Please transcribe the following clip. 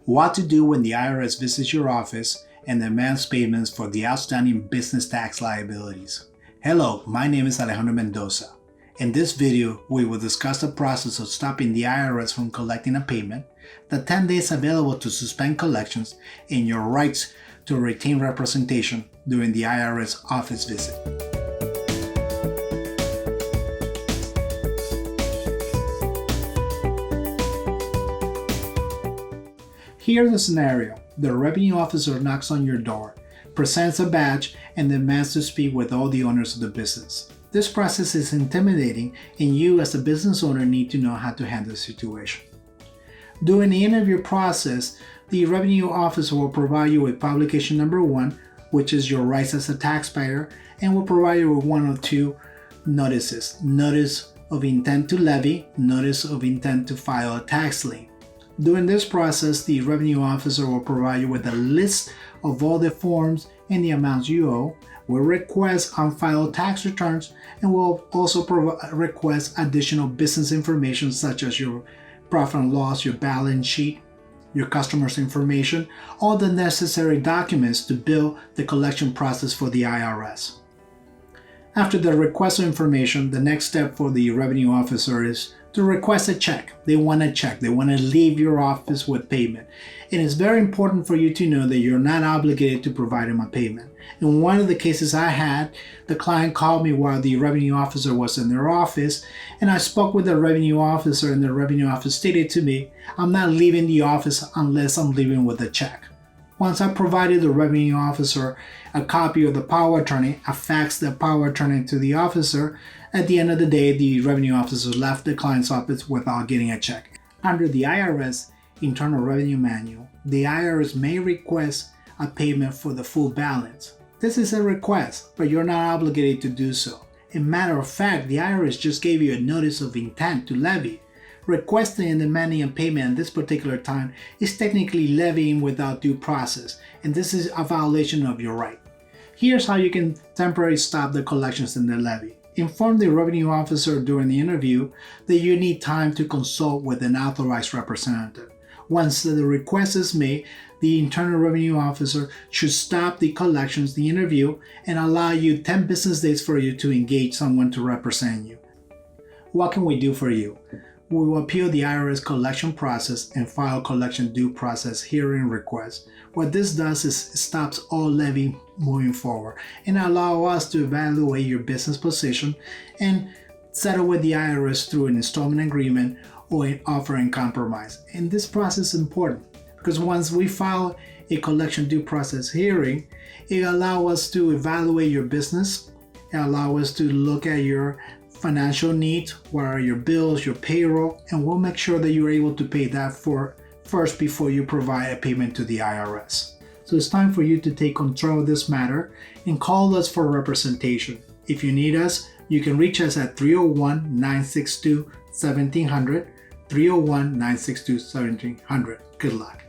What to do when the IRS visits your office and demands payments for the outstanding business tax liabilities. Hello, my name is Alejandro Mendoza. In this video, we will discuss the process of stopping the IRS from collecting a payment, the 10 days available to suspend collections, and your rights to retain representation during the IRS office visit. Here's the scenario. The revenue officer knocks on your door, presents a badge, and demands to speak with all the owners of the business. This process is intimidating, and you as a business owner need to know how to handle the situation. During the interview process, the revenue officer will provide you with publication number 1, which is your rights as a taxpayer, and will provide you with one of two notices: notice of intent to levy, notice of intent to file a tax lien. During this process, the revenue officer will provide you with a list of all the forms and the amounts you owe, will request unfiled tax returns, and will also request additional business information such as your profit and loss, your balance sheet, your customer's information, all the necessary documents to build the collection process for the IRS. After the request of information, the next step for the revenue officer is to request a check. They want a check. They want to leave your office with payment. And it's very important for you to know that you're not obligated to provide them a payment. In one of the cases I had, the client called me while the revenue officer was in their office, and I spoke with the revenue officer, and the revenue officer stated to me, "I'm not leaving the office unless I'm leaving with a check." Once I provided the revenue officer a copy of the power of attorney, I faxed the power of attorney to the officer. At the end of the day, the revenue officer left the client's office without getting a check. Under the IRS Internal Revenue Manual, the IRS may request a payment for the full balance. This is a request, but you're not obligated to do so. As a matter of fact, the IRS just gave you a notice of intent to levy. Requesting and demanding a payment at this particular time is technically levying without due process, and this is a violation of your right. Here's how you can temporarily stop the collections and the levy. Inform the revenue officer during the interview that you need time to consult with an authorized representative. Once the request is made, the Internal Revenue Officer should stop the collections, the interview, and allow you 10 business days for you to engage someone to represent you. What can we do for you? We will appeal the IRS collection process and file collection due process hearing request. What this does is stops all levy moving forward and allow us to evaluate your business position and settle with the IRS through an installment agreement or an offer in compromise. And this process is important because once we file a collection due process hearing, it allows us to evaluate your business, it allows us to look at your financial needs, what are your bills, your payroll, and we'll make sure that you're able to pay that first before you provide a payment to the IRS. So it's time for you to take control of this matter and call us for representation. If you need us, you can reach us at 301-962-1700, 301-962-1700. Good luck.